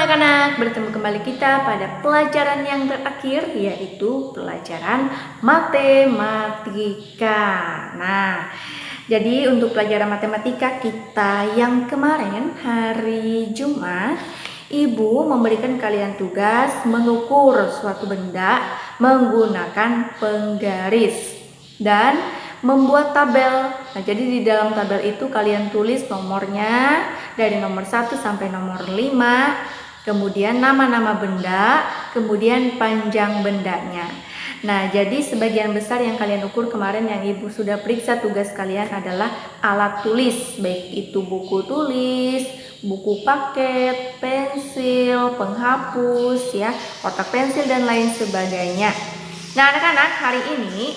anak-anak, bertemu kembali kita pada pelajaran yang terakhir, yaitu pelajaran matematika. Nah, jadi untuk pelajaran matematika kita yang kemarin hari Jumat, Ibu memberikan kalian tugas mengukur suatu benda menggunakan penggaris dan membuat tabel. Nah, jadi di dalam tabel itu kalian tulis nomornya dari nomor 1 sampai nomor 5, kemudian nama-nama benda, kemudian panjang bendanya. Nah, jadi sebagian besar yang kalian ukur kemarin yang Ibu sudah periksa tugas kalian adalah alat tulis, baik itu buku tulis, buku paket, pensil, penghapus, ya, kotak pensil dan lain sebagainya. Nah, anak-anak, hari ini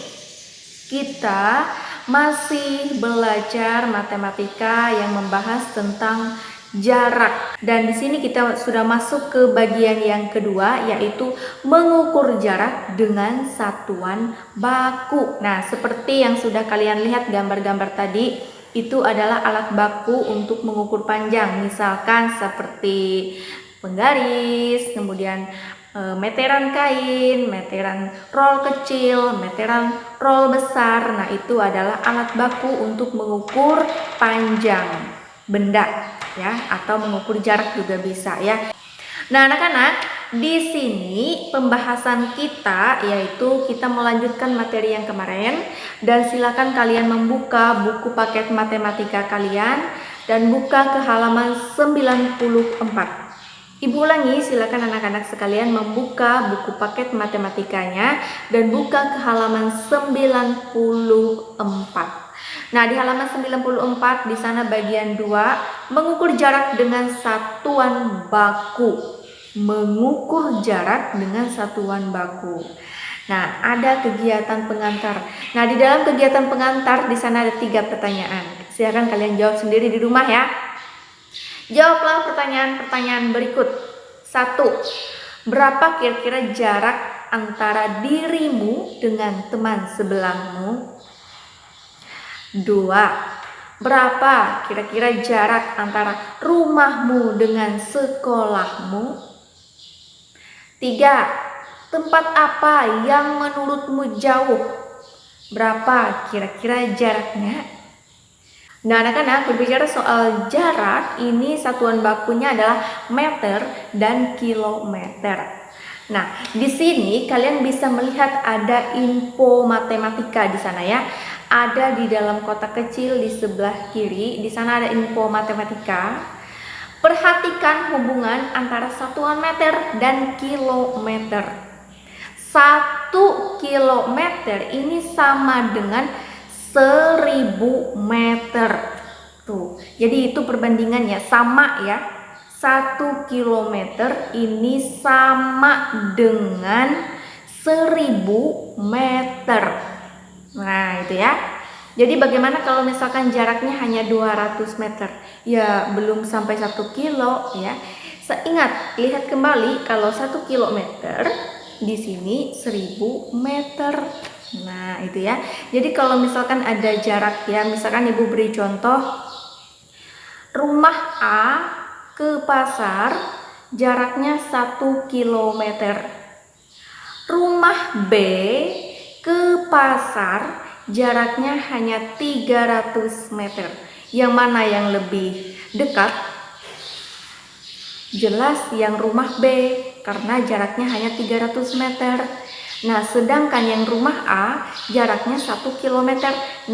kita masih belajar matematika yang membahas tentang jarak. Dan di sini kita sudah masuk ke bagian yang kedua, yaitu mengukur jarak dengan satuan baku. Nah, seperti yang sudah kalian lihat gambar-gambar tadi, itu adalah alat baku untuk mengukur panjang. Misalkan seperti penggaris, kemudian meteran kain, meteran roll kecil, meteran roll besar. Nah, itu adalah alat baku untuk mengukur panjang benda, ya, atau mengukur jarak juga bisa, ya. Nah, anak-anak, di sini pembahasan kita yaitu kita melanjutkan materi yang kemarin, dan silakan kalian membuka buku paket matematika kalian dan buka ke halaman 94. Ibu ulangi, silakan anak-anak sekalian membuka buku paket matematikanya dan buka ke halaman 94. Nah, di halaman 94 di sana bagian 2, mengukur jarak dengan satuan baku. Mengukur jarak dengan satuan baku. Nah, ada kegiatan pengantar. Nah, di dalam kegiatan pengantar di sana ada 3 pertanyaan. Silakan kalian jawab sendiri di rumah, ya. Jawablah pertanyaan-pertanyaan berikut. 1. Berapa kira-kira jarak antara dirimu dengan teman sebelahmu? 2. Berapa kira-kira jarak antara rumahmu dengan sekolahmu? 3. Tempat apa yang menurutmu jauh? Berapa kira-kira jaraknya? Nah, anak-anak, berbicara soal jarak, ini satuan bakunya adalah meter dan kilometer. Nah, di sini kalian bisa melihat ada info matematika di sana, ya. Ada di dalam kotak kecil di sebelah kiri, di sana ada info matematika. Perhatikan hubungan antara satuan meter dan kilometer. 1 kilometer ini sama dengan 1000 meter. Tuh, jadi itu perbandingannya sama, ya. 1 kilometer ini sama dengan 1000 meter. Nah, itu, ya. Jadi bagaimana kalau misalkan jaraknya hanya 200 meter? Ya, belum sampai 1 kilo, ya. Ingat, lihat kembali kalau 1 kilometer di sini 1000 meter. Nah, itu, ya. Jadi kalau misalkan ada jarak, ya, misalkan Ibu beri contoh, rumah A ke pasar jaraknya 1 kilometer. Rumah B ke pasar jaraknya hanya 300 meter. Yang mana yang lebih dekat? Jelas yang rumah B, karena jaraknya hanya 300 meter. Nah, sedangkan yang rumah A jaraknya 1 km.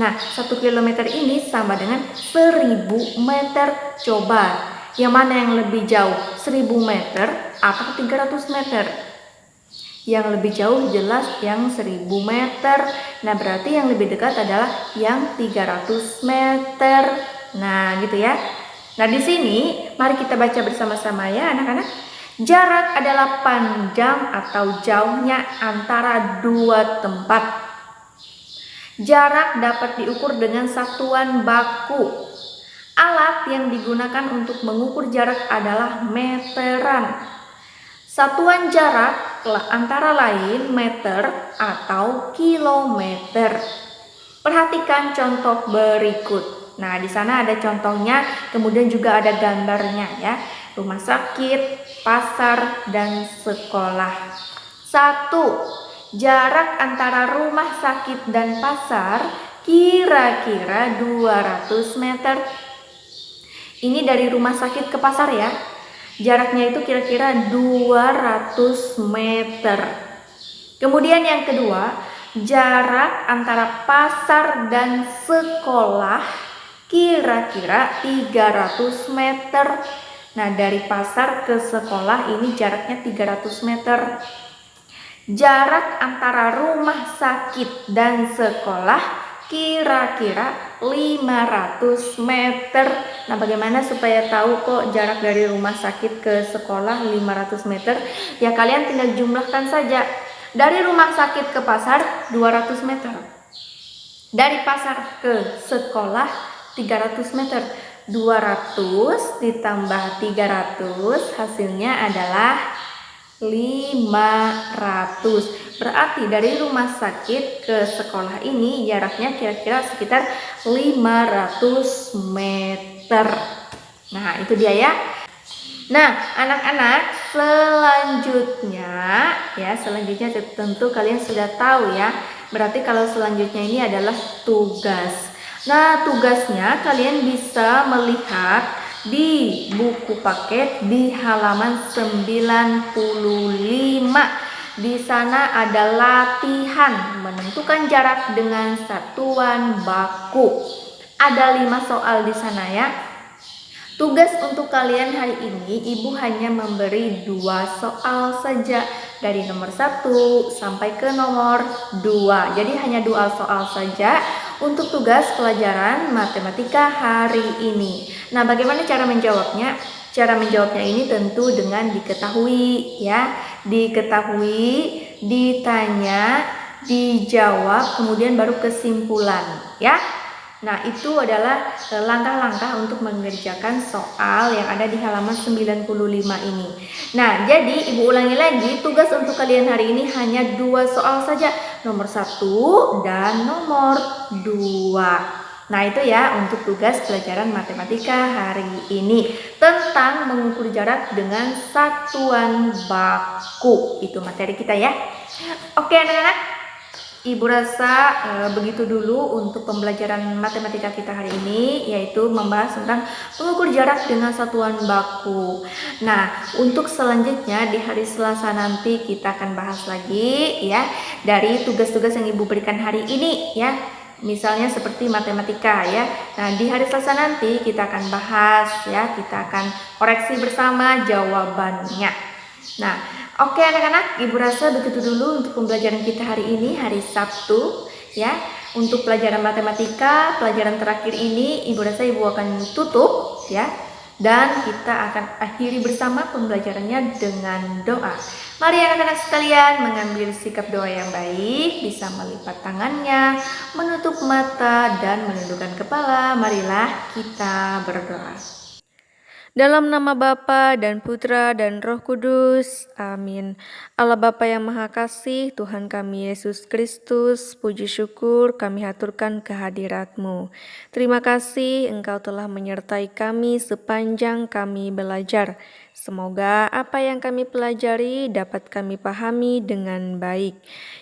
Nah, 1 km ini sama dengan 1000 meter. Coba, yang mana yang lebih jauh? 1000 meter atau 300 meter? Yang lebih jauh jelas yang 1000 meter. Nah, berarti yang lebih dekat adalah yang 300 meter. Nah, gitu, ya. Nah, di sini mari kita baca bersama-sama, ya, anak-anak. Jarak adalah panjang atau jauhnya antara 2 tempat. Jarak dapat diukur dengan satuan baku. Alat yang digunakan untuk mengukur jarak adalah meteran. Satuan jarak antara lain meter atau kilometer. Perhatikan contoh berikut. Nah, di sana ada contohnya, kemudian juga ada gambarnya, ya. Rumah sakit, pasar, dan sekolah. 1. Jarak antara rumah sakit dan pasar kira-kira 200 meter. Ini dari rumah sakit ke pasar ya. Jaraknya itu kira-kira 200 meter. Kemudian yang kedua, jarak antara pasar dan sekolah kira-kira 300 meter. Nah, dari pasar ke sekolah ini jaraknya 300 meter. Jarak antara rumah sakit dan sekolah kira-kira 500 meter. Nah, bagaimana supaya tahu kok jarak dari rumah sakit ke sekolah 500 meter? Ya, kalian tinggal jumlahkan saja. Dari rumah sakit ke pasar 200 meter. Dari pasar ke sekolah 300 meter. 200 ditambah 300 hasilnya adalah 500. Berarti dari rumah sakit ke sekolah ini jaraknya kira-kira sekitar 500 meter. Nah, itu dia ya. Nah, anak-anak, selanjutnya tentu kalian sudah tahu ya. Berarti kalau selanjutnya ini adalah tugas. Nah, tugasnya kalian bisa melihat di buku paket di halaman 95. Di sana ada latihan menentukan jarak dengan satuan baku. Ada 5 soal di sana ya. Tugas untuk kalian hari ini, Ibu hanya memberi 2 soal saja dari nomor 1 sampai ke nomor 2. Jadi hanya 2 soal saja untuk tugas pelajaran matematika hari ini. Nah, bagaimana cara menjawabnya? Cara menjawabnya ini tentu dengan diketahui ya. Diketahui, ditanya, dijawab, kemudian baru kesimpulan ya. Nah, itu adalah langkah-langkah untuk mengerjakan soal yang ada di halaman 95 ini. Nah, jadi Ibu ulangi lagi, tugas untuk kalian hari ini hanya 2 soal saja, nomor 1 dan nomor 2. Nah, itu ya untuk tugas pelajaran matematika hari ini tentang mengukur jarak dengan satuan baku. Itu materi kita ya. Oke anak-anak, Ibu rasa begitu dulu untuk pembelajaran matematika kita hari ini, yaitu membahas tentang mengukur jarak dengan satuan baku. Nah, untuk selanjutnya di hari Selasa nanti kita akan bahas lagi ya dari tugas-tugas yang Ibu berikan hari ini ya. Misalnya seperti matematika ya. Nah, di hari Selasa nanti kita akan bahas ya, kita akan koreksi bersama jawabannya. Nah, oke anak-anak, Ibu rasa begitu dulu untuk pembelajaran kita hari ini, hari Sabtu ya. Untuk pelajaran matematika, pelajaran terakhir ini Ibu rasa Ibu akan tutup ya. Dan kita akan akhiri bersama pembelajarannya dengan doa. Mari anak-anak sekalian mengambil sikap doa yang baik, bisa melipat tangannya, menutup mata dan menundukkan kepala. Marilah kita berdoa. Dalam nama Bapa dan Putra dan Roh Kudus, amin. Allah Bapa yang Maha Kasih, Tuhan kami Yesus Kristus, puji syukur kami haturkan kehadirat-Mu. Terima kasih Engkau telah menyertai kami sepanjang kami belajar. Semoga apa yang kami pelajari dapat kami pahami dengan baik.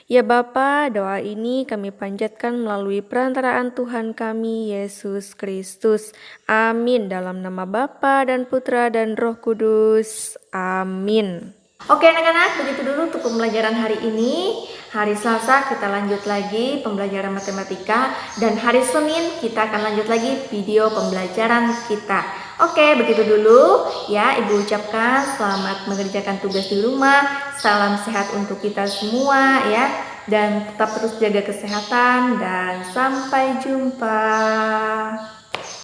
Ya Bapa, doa ini kami panjatkan melalui perantaraan Tuhan kami Yesus Kristus. Amin. Dalam nama Bapa dan Putra dan Roh Kudus. Amin. Oke anak-anak, begitu dulu untuk pembelajaran hari ini. Hari Selasa kita lanjut lagi pembelajaran matematika. Dan hari Senin kita akan lanjut lagi video pembelajaran kita. Oke, begitu dulu ya, Ibu ucapkan selamat mengerjakan tugas di rumah. Salam sehat untuk kita semua ya. Dan tetap terus jaga kesehatan dan sampai jumpa.